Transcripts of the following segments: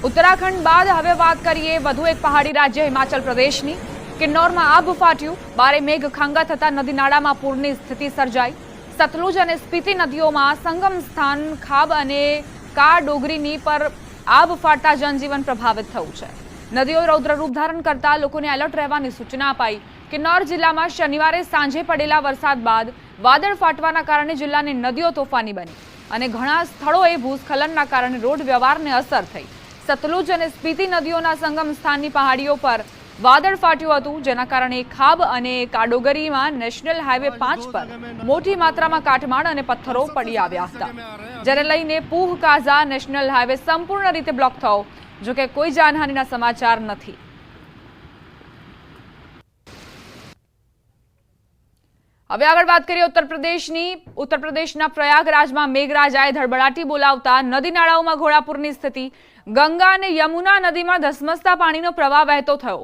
उत्तराखंड बाद हवे बात करिए વધુ એક પહાડી રાજ્ય હિમાચલ પ્રદેશની। કિન્નૌરમાં આબ ફાટ્યું, બારે મેઘ ખાંગા થતા નદી નાળામાં પૂરની સ્થિતિ સર્જાઈ। સતલુજ અને સ્પીતિ નદીઓમાં સંગમ સ્થાન ખાબ અને કા ડોગરીની પર આબ ફાટતા જનજીવન પ્રભાવિત થયું છે। નદીઓ રૌદ્ર રૂપ ધારણ કરતા લોકોને એલર્ટ રહેવાની સૂચના અપાઈ। કિન્નૌર જિલ્લામાં શનિવારે સાંજે પડેલા વરસાદ બાદ વાદળ ફાટવાના કારણે જિલ્લાની નદીઓ તોફાની બની અને ઘણા સ્થળોએ ભૂસ્ખલનના કારણે રોડ વ્યવહારને અસર થઈ। સતલુજ અને સ્પીતિ નદીઓના સંગમ સ્થાનની પહાડીઓ પર વાદળ ફાટ્યું હતું, જેના કારણે ખાબ અને કાડોગરીમાં નેશનલ હાઈવે 5 પર મોટી માત્રામાં કાટમાળ અને પથ્થરો પડી આવ્યા હતા, જેને લઈને પૂહ કાઝા નેશનલ હાઈવે સંપૂર્ણ રીતે બ્લોક થયો। જો કે કોઈ જાનહાનિના સમાચાર નથી। હવે આગળ વાત કરીએ ઉત્તર પ્રદેશના પ્રયાગરાજમાં મેઘરાજાએ ધડબડાટી બોલાવતા નદી નાળાઓમાં ઘોડાપૂરની સ્થિતિ। ગંગા અને યમુના નદીમાં ધસમસતા પાણીનો પ્રવાહ વહેતો થયો,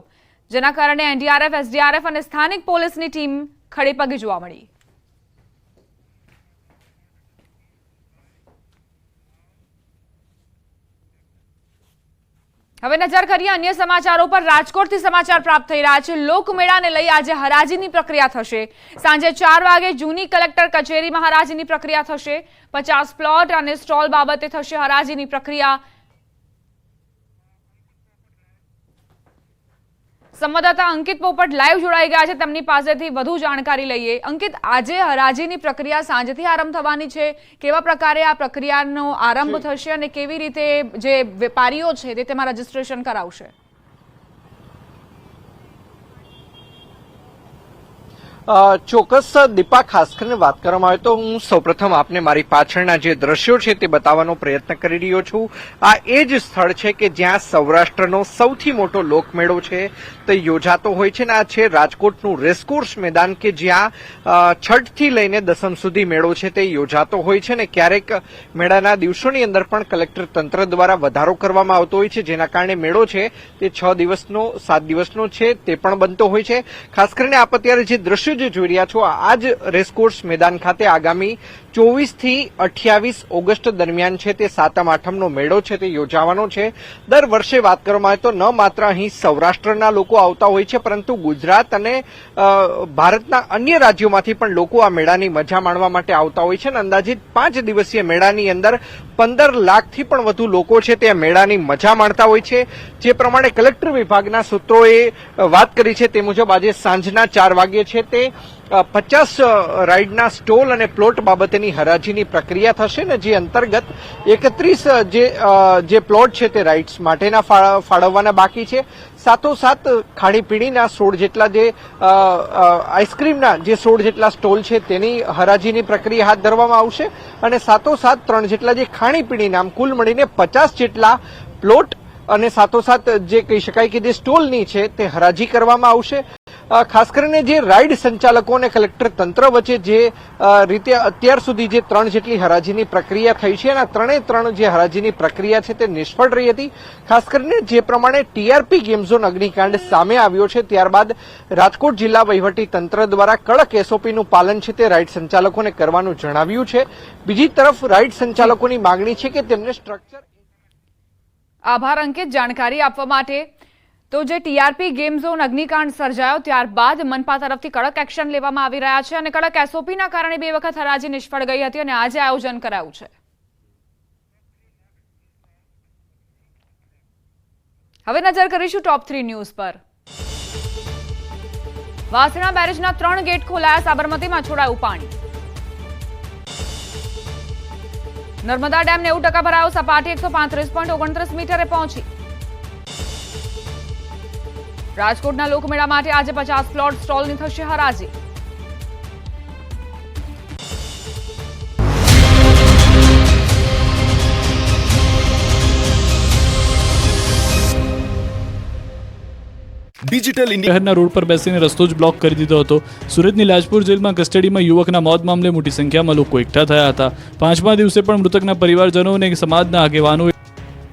જેના કારણે એનડીઆરએફ, એસડીઆરએફ અને સ્થાનિક પોલીસની ટીમ ખડેપગે જોવા મળી। હવે નજર કરીએ અન્ય સમાચારો પર। રાજકોટથી સમાચાર પ્રાપ્ત થઈ રહ્યા છે। લોકમેળાને લઈ આજે હરાજીની પ્રક્રિયા થશે। સાંજે 4 વાગે જૂની કલેક્ટર કચેરીમાં હરાજીની પ્રક્રિયા થશે। 50 પ્લોટ અને સ્ટોલ બાબતે થશે હરાજીની પ્રક્રિયા। સંવાદદાતા અંકિત પોપટ લાઈવ જોડાઈ ગયા છે, તેમની પાસેથી વધુ જાણકારી લઈએ। અંકિત, આજે હરાજીની પ્રક્રિયા સાંજથી આરંભ થવાની છે, કેવા પ્રકારે આ પ્રક્રિયાનો આરંભ થશે અને કેવી રીતે જે વેપારીઓ છે તે તેમાં રજીસ્ટ્રેશન કરાવશે? ચોક્કસ દીપા, ખાસ કરીને વાત કરવામાં આવે તો હું સૌપ્રથમ આપને મારી પાછળના જે દ્રશ્યો છે તે બતાવવાનો પ્રયત્ન કરી રહ્યો છું। આ એ જ સ્થળ છે કે જ્યાં સૌરાષ્ટ્રનો સૌથી મોટો લોકમેળો છે તે યોજાતો હોય છે ને આ છે રાજકોટનું રેસકોર્સ મેદાન કે જ્યાં છઠથી લઈને દસમ સુધી મેળો છે તે યોજાતો હોય છે ને ક્યારેક મેળાના દિવસોની અંદર પણ કલેક્ટર તંત્ર દ્વારા વધારો કરવામાં આવતો હોય છે, જેના કારણે મેળો છે તે 6 દિવસનો 7 દિવસનો છે તે પણ બનતો હોય છે। ખાસ કરીને આપ અત્યારે જે દ્રશ્યો જે જોઈ રહ્યા છો આ જ રેસકોર્સ મેદાન ખાતે આગામી 24 થી 28 ઓગસ્ટ દરમિયાન છે તે સાતમ આઠમનો મેળો છે તે યોજાવાનો છે। દર વર્ષે વાત કરવામાં આવે તો ન માત્ર અહીં સૌરાષ્ટ્રના લોકો આવતા હોય છે, પરંતુ ગુજરાત અને ભારતના અન્ય રાજ્યોમાંથી પણ લોકો આ મેળાની મજા માણવા માટે આવતા હોય છે અને અંદાજિત 5 દિવસીય મેળાની અંદર 15 લાખથી પણ વધુ લોકો છે તે મેળાની મજા માણતા હોય છે। જે પ્રમાણે કલેક્ટર વિભાગના સૂત્રોએ વાત કરી છે તે મુજબ આજે સાંજના 4 વાગ્યે છે તે 50 રાઇડના સ્ટોલ અને પ્લોટ બાબતેની હરાજીની પ્રક્રિયા થશે ને જે અંતર્ગત 31 જે પ્લોટ છે તે રાઇડ્સ માટેના ફાળવવાના બાકી છે। સાથોસાથ ખાણીપીણીના 16 જેટલા જે આઈસ્ક્રીમના જે 16 જેટલા સ્ટોલ છે તેની હરાજીની પ્રક્રિયા હાથ ધરવામાં આવશે અને સાથોસાથ 3 જેટલા જે ખાણીપીણીના કુલ મળીને 50 જેટલા પ્લોટ અને સાથોસાથ જે કહી શકાય કે જે સ્ટોલની છે તે હરાજી કરવામાં આવશે। ખાસ કરીને જે રાઇડ સંચાલકો અને કલેક્ટર તંત્ર વચ્ચે જે રીતે અત્યાર સુધી જે 3 જેટલી હરાજીની પ્રક્રિયા થઈ છે અને 3 જે હરાજીની પ્રક્રિયા છે તે નિષ્ફળ રહી હતી। ખાસ કરીને જે પ્રમાણે ટીઆરપી ગેમ ઝોન અગ્નિકાંડ સામે આવ્યો છે ત્યારબાદ રાજકોટ જિલ્લા વહીવટી તંત્ર દ્વારા કડક એસઓપીનું પાલન છે તે રાઇડ સંચાલકોને કરવાનું જણાવ્યું છે। બીજી તરફ રાઇડ સંચાલકોની માંગણી છે કે તેમને સ્ટ્રક્ચર। આભાર અંકિત જાણકારી આપવા માટે। તો જે ટીઆરપી ગેમ ઝોન અગ્નિકાંડ સર્જાયો ત્યારબાદ મનપા તરફથી કડક એક્શન લેવામાં આવી રહ્યા છે અને કડક એસઓપીના કારણે 2 વખત હરાજી નિષ્ફળ ગઈ હતી અને આજે આયોજન કરાયું છે। હવે નજર કરીશું ટોપ 3 ન્યૂઝ પર। વાસણા બેરેજના 3 ગેટ ખોલાયા, સાબરમતીમાં છોડાયું પાણી। નર્મદા ડેમ 90% ભરાયો, સપાટી 135.29 મીટરે પહોંચી। રાજકોટના લોકમેળા માટે આજે 50 પ્લોટ સ્ટોલની થશે હરાજી। ડિજિટલ ઇન્ડિયા રોડ પર બેસીને રસ્તો જ બ્લોક કરી દીધો હતો। સુરતની લાજપુર જેલમાં કસ્ટડીમાં યુવકના મોત મામલે મોટી સંખ્યામાં લોકો એકઠા થયા હતા। 5મા દિવસે પણ મૃતકના પરિવારજનો અને સમાજના આગેવાનો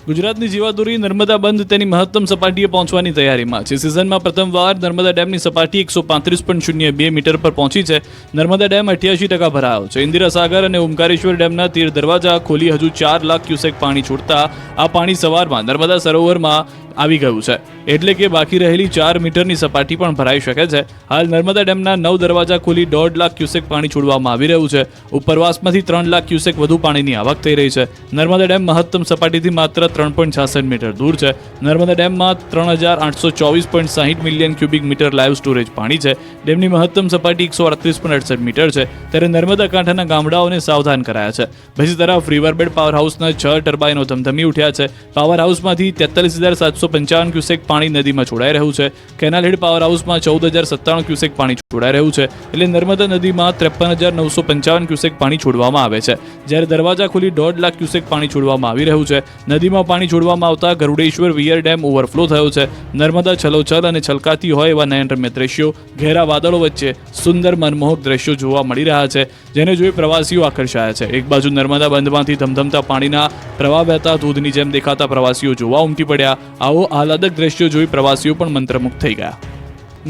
ગુજરાતની જીવાદોરી નર્મદા બંધ તેની મહત્તમ સપાટીએ પહોંચવાની તૈયારીમાં છે. સિઝનમાં પ્રથમવાર નર્મદા ડેમની સપાટી 135.02 મીટર પર પહોંચી છે. નર્મદા ડેમ 88% ભરાયો છે. ઇન્દિરા સાગર અને ઓમકારેશ્વર ડેમના 13 દરવાજા ખોલી હજુ 4 લાખ ક્યુસેક પાણી છોડતા આ પાણી સવારમાં નર્મદા સરોવરમાં આવી ગયું છે, એટલે કે બાકી રહેલી 4 મીટરની સપાટી પણ ભરાઈ શકે છે. હાલ નર્મદા ડેમના 9 દરવાજા ખોલી 1.5 લાખ ક્યુસેક પાણી છોડવામાં આવી રહ્યું છે. ઉપરવાસમાંથી 3 લાખ ક્યુસેક વધુ પાણીની આવક થઈ રહી છે. નર્મદા ડેમ મહત્તમ સપાટીથી માત્ર 3.66 મીટર દૂર છે. નર્મદા ડેમમાં 3824.60 million cubic metre live storage પાણી છે. ડેમની મહત્તમ સપાટી 138.68 મીટર છે. ત્યારે નર્મદા કાંઠાના ગામડાઓને સાવધાન કરાયા છે. બીજી તરફ રિવરબેડ પાવર હાઉસના 6 ટર્બાઇનો ધમધમી ઉઠ્યા છે. પાવર હાઉસમાંથી 43,755 ક્યુસેક પાણી નદીમાં છોડાઈ રહ્યું છે. કેનાલ હેડ પાવર હાઉસમાં 14,097 ક્યુસેક પાણી છોડાઈ રહ્યું છે. એટલે નર્મદા નદીમાં 53,955 ક્યુસેક પાણી છોડવામાં આવે છે. જ્યારે દરવાજા ખોલી 1.5 લાખ ક્યુસેક પાણી છોડવામાં આવી રહ્યું છે. નદીમાં પાણી છોડવામાં આવતા ગરુડેશ્વર વિયર ડેમ ઓવરફ્લો થયો છે. નર્મદા છલોછલ અને છલકાતી હોય એવા નયનરમ્ય દ્રશ્યો, ઘેરા વાદળો વચ્ચે સુંદર મનમોહક દ્રશ્યો જોવા મળી રહ્યા છે, જેને જોઈ પ્રવાસીઓ આકર્ષાયા છે. એક બાજુ નર્મદા બંધમાંથી ધમધમતા પાણીના પ્રવાહ વહેતા ધોધની જેમ દેખાતા પ્રવાસીઓ જોવા ઉમટી પડ્યા. આવો આહલાદક દ્રશ્યો જોઈ પ્રવાસીઓ પણ મંત્રમુગ્ધ થઈ ગયા.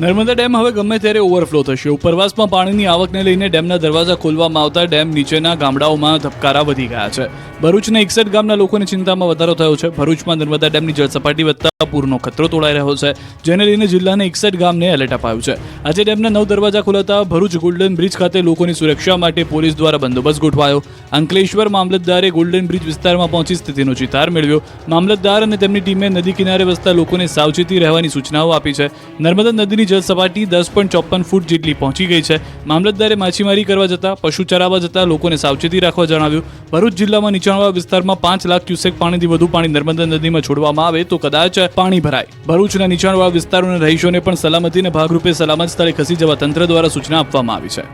નર્મદા ડેમ હવે ગમે ત્યારે ઓવરફ્લો થશે. ઉપરવાસમાં પાણીની આવકને લઈને ડેમના દરવાજા ખોલવામાં આવતા ડેમ નીચેના ગામડાઓમાં ધબકારા વધી ગયા છે. ભરૂચના 61 ગામના લોકોની ચિંતામાં વધારો થયો છે. ભરૂચમાં નર્મદા ડેમની જળસપાટી વધતા પૂરનો ખતરો તોળાઈ રહ્યો છે, જેને લઈને જિલ્લાના 61 ગામને એલર્ટ અપાયું છે. આજે ડેમના 9 દરવાજા ખોલાતા ભરૂચ ગોલ્ડન બ્રિજ ખાતે લોકોની સુરક્ષા માટે પોલીસ દ્વારા બંદોબસ્ત ગોઠવાયો. અંકલેશ્વર મામલતદારે ગોલ્ડન બ્રિજ વિસ્તારમાં પહોંચી સ્થિતિનો ચિતાર મેળવ્યો. મામલતદાર અને તેમની ટીમે નદી કિનારે વસતા લોકોને સાવચેતી રહેવાની સૂચનાઓ આપી છે. નર્મદા નદીની જળ સપાટી 10.54 ફૂટ જેટલી પહોંચી ગઈ છે. મામલતદારે માછીમારી કરવા જતા, પશુ ચરાવવા જતા લોકોને સાવચેતી રાખવા જણાવ્યું. ભરૂચ જિલ્લામાં નીચાણવાળા વિસ્તારમાં 5 લાખ ક્યુસેક પાણીથી વધુ પાણી નર્મદા નદીમાં છોડવામાં આવે તો કદાચ પાણી ભરાય. ભરૂચના નીચાણવાળા વિસ્તારોના રહીશોને પણ સલામતીના ભાગરૂપે સલામત સ્થળે ખસી જવા તંત્ર દ્વારા સૂચના આપવામાં આવી છે.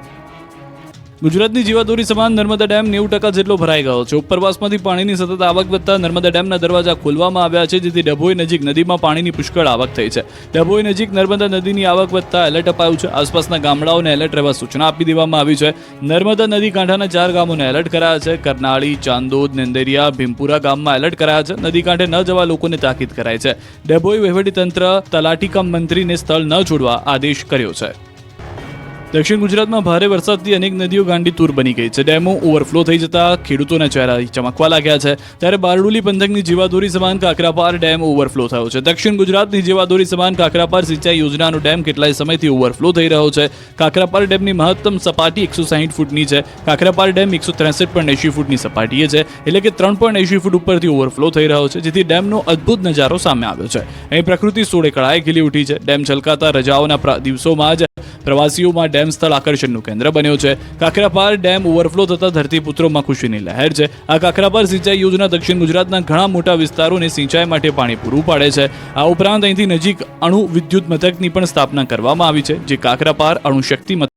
ગુજરાતની જીવાદોરી સમાન નર્મદા ડેમ 90% જેટલો ભરાઈ ગયો છે. ઉપરવાસમાંથી પાણીની સતત આવક વધતા નર્મદા ડેમના દરવાજા ખોલવામાં આવ્યા છે, જેથી ડભોઈ નજીક નદીમાં પાણીની પુષ્કળ આવક થઈ છે. ડભોઈ નજીક નર્મદા નદીની આવક વધતા એલર્ટ અપાયું છે. આસપાસના ગામડાઓને એલર્ટ રહેવા સૂચના આપી દેવામાં આવી છે. નર્મદા નદી કાંઠાના 4 ગામોને એલર્ટ કરાયા છે. કરનાળી, ચાંદોદ, નેંદેરિયા, ભીમપુરા ગામમાં એલર્ટ કરાયા છે. નદી કાંઠે ન જવા લોકોને તાકીદ કરાઈ છે. ડભોઈ વહીવટીતંત્ર તલાટી કમ મંત્રીને સ્થળ ન છોડવા આદેશ કર્યો છે. દક્ષિણ ગુજરાતમાં ભારે વરસાદથી અનેક નદીઓ ગાંડી તૂર બની ગઈ છે. ડેમો ઓવરફ્લો થઈ જતા ખેડૂતોના ચહેરા ચમકવા લાગ્યા છે. ત્યારે બારડોલી પંથકની જીવાદોરી સમાન કાકરાપાર ડેમ ઓવરફ્લો થયો છે. દક્ષિણ ગુજરાતની જીવાદોરી સમાન કાકરાપાર સિંચાઈ યોજનાનો ડેમ કેટલાય સમયથી ઓવરફ્લો થઈ રહ્યો છે. કાકરાપાર ડેમની મહત્તમ સપાટી 160 ફૂટની છે. કાકરાપાર ડેમ 163.80 ફૂટની સપાટીએ છે, એટલે કે 3.80 ફૂટ ઉપરથી ઓવરફ્લો થઈ રહ્યો છે, જેથી ડેમનો અદ્ભુત નજારો સામે આવ્યો છે. અહીં પ્રકૃતિ સોળે કળાએ ખીલી ઉઠી છે. ડેમ છલકાતા રજાઓના દિવસોમાં જ પ્રવાસીઓમાં ડેમ સ્થળ આકર્ષણનું કેન્દ્ર બન્યો છે. કાકરાપાર ડેમ ઓવરફ્લો થતા ધરતીપુત્રોમાં ખુશીની લહેર છે. આ કાકરાપાર સિંચાઈ યોજના દક્ષિણ ગુજરાતના ઘણા મોટા વિસ્તારોને સિંચાઈ માટે પાણી પૂરું પાડે છે. આ ઉપરાંત અહીંથી નજીક અણુ વિદ્યુત મથકની પણ સ્થાપના કરવામાં આવી છે, જે કાકરાપાર અણુશક્તિ